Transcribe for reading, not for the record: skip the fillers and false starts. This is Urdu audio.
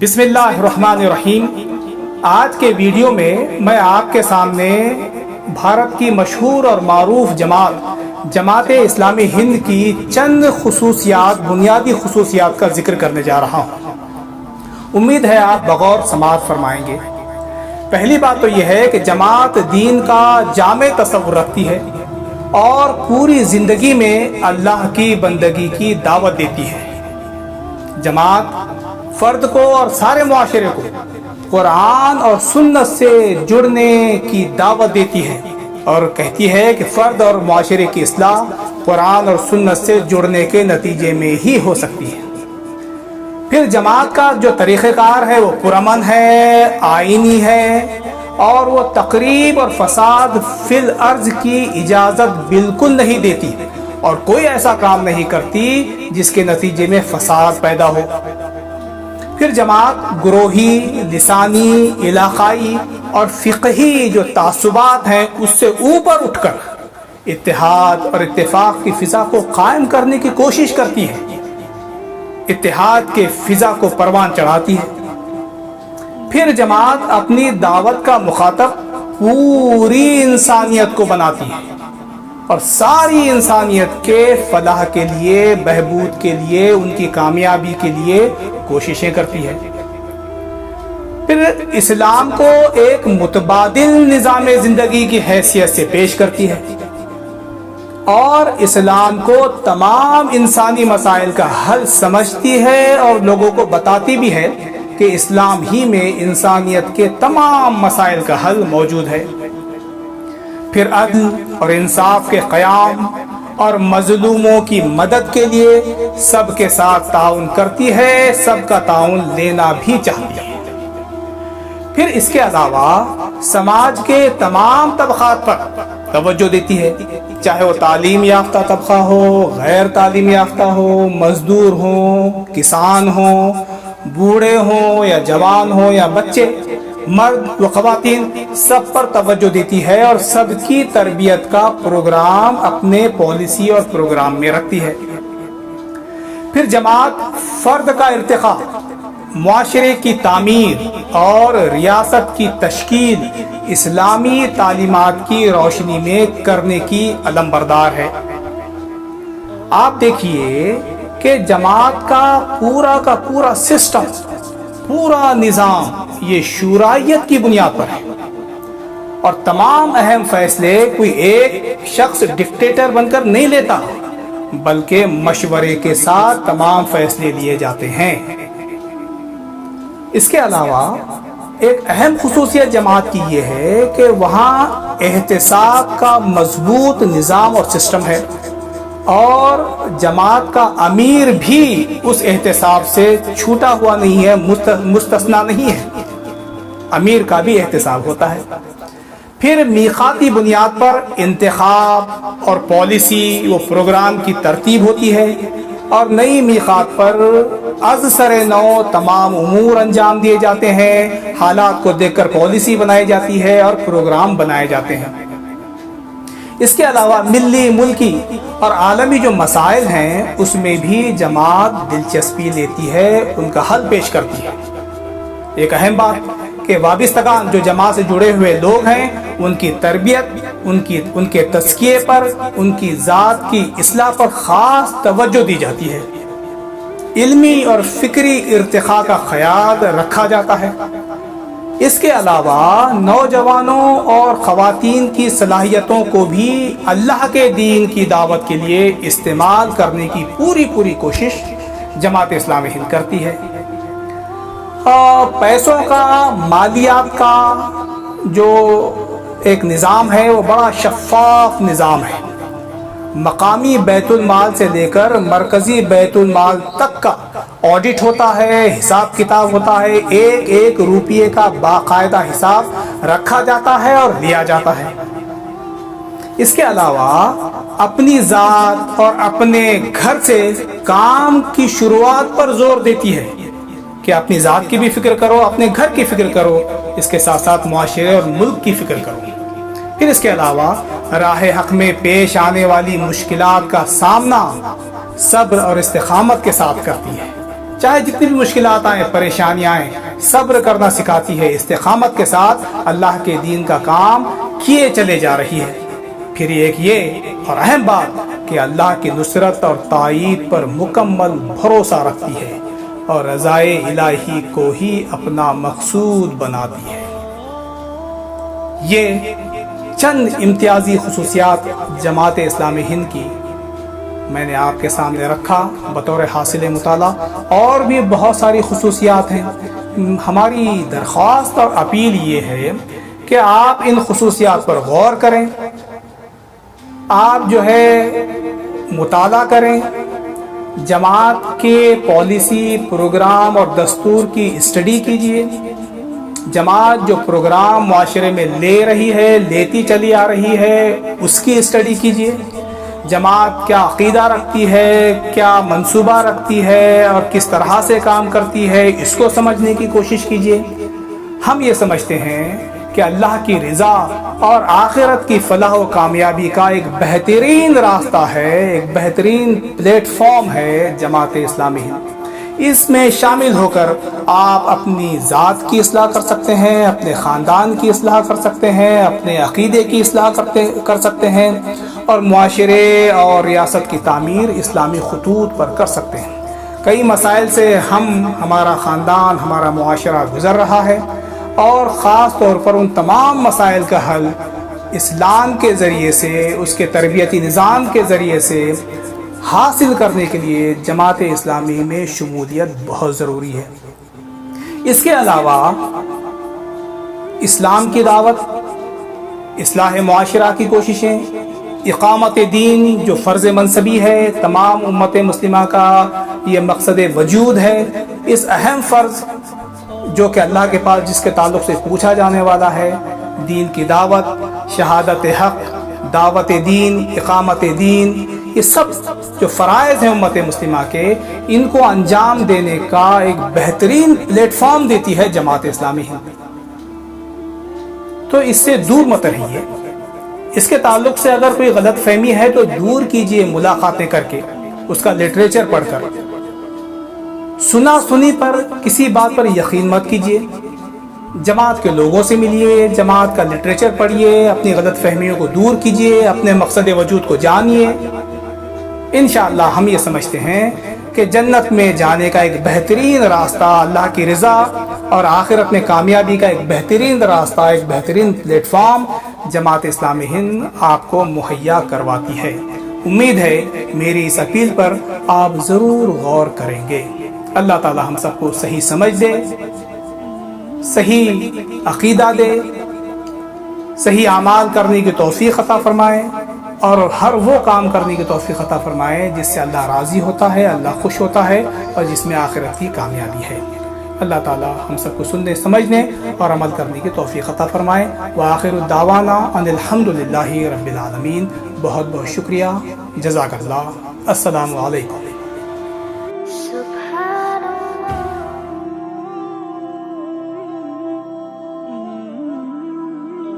بسم اللہ الرحمن الرحیم۔ آج کے ویڈیو میں میں آپ کے سامنے بھارت کی مشہور اور معروف جماعت اسلامی ہند کی چند بنیادی خصوصیات کا ذکر کرنے جا رہا ہوں۔ امید ہے آپ بغور سماعت فرمائیں گے۔ پہلی بات تو یہ ہے کہ جماعت دین کا جامع تصور رکھتی ہے اور پوری زندگی میں اللہ کی بندگی کی دعوت دیتی ہے۔ جماعت فرد کو اور سارے معاشرے کو قرآن اور سنت سے جڑنے کی دعوت دیتی ہے اور کہتی ہے کہ فرد اور معاشرے کی اصلاح قرآن اور سنت سے جڑنے کے نتیجے میں ہی ہو سکتی ہے۔ پھر جماعت کا جو طریقہ کار ہے وہ پرامن ہے، آئینی ہے اور وہ تقریب اور فساد فی الارض کی اجازت بالکل نہیں دیتی اور کوئی ایسا کام نہیں کرتی جس کے نتیجے میں فساد پیدا ہو۔ پھر جماعت گروہی، لسانی، علاقائی اور فقہی جو تعصبات ہیں اس سے اوپر اٹھ کر اتحاد اور اتفاق کی فضا کو قائم کرنے کی کوشش کرتی ہے، اتحاد کے فضا کو پروان چڑھاتی ہے۔ پھر جماعت اپنی دعوت کا مخاطب پوری انسانیت کو بناتی ہے اور ساری انسانیت کے فلاح کے لیے، بہبود کے لیے، ان کی کامیابی کے لیے کوششیں کرتی ہے۔ پھر اسلام کو ایک متبادل نظام زندگی کی حیثیت سے پیش کرتی ہے اور اسلام کو تمام انسانی مسائل کا حل سمجھتی ہے اور لوگوں کو بتاتی بھی ہے کہ اسلام ہی میں انسانیت کے تمام مسائل کا حل موجود ہے۔ پھر عدل اور انصاف کے قیام اور مظلوموں کی مدد کے لیے سب کے ساتھ تعاون کرتی ہے، سب کا تعاون لینا بھی چاہتی ہے۔ پھر اس کے علاوہ سماج کے تمام طبقات پر توجہ دیتی ہے، چاہے وہ تعلیم یافتہ طبقہ ہو، غیر تعلیم یافتہ ہو، مزدور ہوں، کسان ہوں، بوڑھے ہوں یا جوان ہوں یا بچے، مرد و خواتین، سب پر توجہ دیتی ہے اور سب کی تربیت کا پروگرام اپنے پالیسی اور پروگرام میں رکھتی ہے۔ پھر جماعت فرد کا ارتقاء، معاشرے کی تعمیر اور ریاست کی تشکیل اسلامی تعلیمات کی روشنی میں کرنے کی علم بردار ہے۔ آپ دیکھیے کہ جماعت کا پورا سسٹم، پورا نظام یہ شورائیت کی بنیاد پر ہے اور تمام اہم فیصلے کوئی ایک شخص ڈکٹیٹر بن کر نہیں لیتا بلکہ مشورے کے ساتھ تمام فیصلے لیے جاتے ہیں۔ اس کے علاوہ ایک اہم خصوصیت جماعت کی یہ ہے کہ وہاں احتساب کا مضبوط نظام اور سسٹم ہے اور جماعت کا امیر بھی اس احتساب سے چھوٹا ہوا نہیں ہے، مستثنا نہیں ہے، امیر کا بھی احتساب ہوتا ہے۔ پھر میقاتی بنیاد پر انتخاب اور پالیسی و پروگرام کی ترتیب ہوتی ہے اور نئی میقات پر از سر نو تمام امور انجام دیے جاتے ہیں، حالات کو دیکھ کر پالیسی بنائی جاتی ہے اور پروگرام بنائے جاتے ہیں۔ اس کے علاوہ ملی، ملکی اور عالمی جو مسائل ہیں اس میں بھی جماعت دلچسپی لیتی ہے، ان کا حل پیش کرتی ہے۔ ایک اہم بات کہ وابستگان جو جماعت سے جڑے ہوئے لوگ ہیں ان کی تربیت، ان کے تزکیے پر، ان کی ذات کی اصلاح پر خاص توجہ دی جاتی ہے، علمی اور فکری ارتقاء کا خیال رکھا جاتا ہے۔ اس کے علاوہ نوجوانوں اور خواتین کی صلاحیتوں کو بھی اللہ کے دین کی دعوت کے لیے استعمال کرنے کی پوری کوشش جماعت اسلامی ہند کرتی ہے۔ اور پیسوں کا، مالیات کا جو ایک نظام ہے وہ بڑا شفاف نظام ہے۔ مقامی بیت المال سے لے کر مرکزی بیت المال تک کا آڈٹ ہوتا ہے، حساب کتاب ہوتا ہے، ایک روپیے کا باقاعدہ حساب رکھا جاتا ہے اور لیا جاتا ہے۔ اس کے علاوہ اپنی ذات اور اپنے گھر سے کام کی شروعات پر زور دیتی ہے کہ اپنی ذات کی بھی فکر کرو، اپنے گھر کی فکر کرو، اس کے ساتھ ساتھ معاشرے اور ملک کی فکر کرو۔ پھر اس کے علاوہ راہ حق میں پیش آنے والی مشکلات کا سامنا صبر اور استقامت کے ساتھ کرتی ہے، چاہے جتنی بھی مشکلات آئیں، پریشانیاں آئیں، صبر کرنا سکھاتی ہے، استقامت کے ساتھ اللہ کے دین کا کام کیے چلے جا رہی ہے۔ پھر ایک یہ اور اہم بات کہ اللہ کی نصرت اور تائید پر مکمل بھروسہ رکھتی ہے اور رضائے الہی کو ہی اپنا مقصود بناتی ہے۔ یہ چند امتیازی خصوصیات جماعت اسلامی ہند کی میں نے آپ کے سامنے رکھا بطور حاصل مطالعہ، اور بھی بہت ساری خصوصیات ہیں۔ ہماری درخواست اور اپیل یہ ہے کہ آپ ان خصوصیات پر غور کریں، آپ جو ہے مطالعہ کریں، جماعت کے پالیسی، پروگرام اور دستور کی اسٹڈی کیجیے، جماعت جو پروگرام معاشرے میں لے رہی ہے، لیتی چلی آ رہی ہے، اس کی اسٹڈی کیجیے، جماعت کیا عقیدہ رکھتی ہے، کیا منصوبہ رکھتی ہے اور کس طرح سے کام کرتی ہے، اس کو سمجھنے کی کوشش کیجیے۔ ہم یہ سمجھتے ہیں کہ اللہ کی رضا اور آخرت کی فلاح و کامیابی کا ایک بہترین راستہ ہے، ایک بہترین پلیٹ فارم ہے جماعت اسلامی ہند۔ اس میں شامل ہو کر آپ اپنی ذات کی اصلاح کر سکتے ہیں، اپنے خاندان کی اصلاح کر سکتے ہیں، اپنے عقیدے کی اصلاح کر سکتے ہیں، اور معاشرے اور ریاست کی تعمیر اسلامی خطوط پر کر سکتے ہیں۔ کئی مسائل سے ہمارا خاندان، ہمارا معاشرہ گزر رہا ہے، اور خاص طور پر ان تمام مسائل کا حل اسلام کے ذریعے سے، اس کے تربیتی نظام کے ذریعے سے حاصل کرنے کے لیے جماعت اسلامی میں شمولیت بہت ضروری ہے۔ اس کے علاوہ اسلام کی دعوت، اصلاح معاشرہ کی کوششیں، اقامت دین جو فرض منصبی ہے، تمام امت مسلمہ کا یہ مقصد وجود ہے، اس اہم فرض جو کہ اللہ کے پاس جس کے تعلق سے پوچھا جانے والا ہے، دین کی دعوت، شہادت حق، دعوت دین، اقامت دین، یہ سب جو فرائض ہیں امت مسلمہ کے، ان کو انجام دینے کا ایک بہترین پلیٹ فارم دیتی ہے جماعت اسلامی ہند۔ تو اس سے دور مت رہیے، اس کے تعلق سے اگر کوئی غلط فہمی ہے تو دور کیجئے، ملاقاتیں کر کے، اس کا لٹریچر پڑھ کر۔ سنا سنی پر کسی بات پر یقین مت کیجئے، جماعت کے لوگوں سے ملیے، جماعت کا لٹریچر پڑھیے، اپنی غلط فہمیوں کو دور کیجئے، اپنے مقصد وجود کو جانیے۔ انشاءاللہ ہم یہ سمجھتے ہیں کہ جنت میں جانے کا ایک بہترین راستہ، اللہ کی رضا اور آخرت میں کامیابی کا ایک بہترین راستہ، ایک بہترین پلیٹ فارم جماعت اسلامی ہند آپ کو مہیا کرواتی ہے۔ امید ہے میری اس اپیل پر آپ ضرور غور کریں گے۔ اللہ تعالی ہم سب کو صحیح سمجھ دے، صحیح عقیدہ دے، صحیح اعمال کرنے کی توفیق عطا فرمائے، اور ہر وہ کام کرنے کی توفیق عطا فرمائے جس سے اللہ راضی ہوتا ہے، اللہ خوش ہوتا ہے، اور جس میں آخرت کی کامیابی ہے۔ اللہ تعالی ہم سب کو سننے، سمجھنے اور عمل کرنے کی توفیق عطا فرمائے۔ وآخر الدعوانا ان الحمدللہ رب العالمین۔ بہت بہت شکریہ، جزاک اللہ، السلام علیکم۔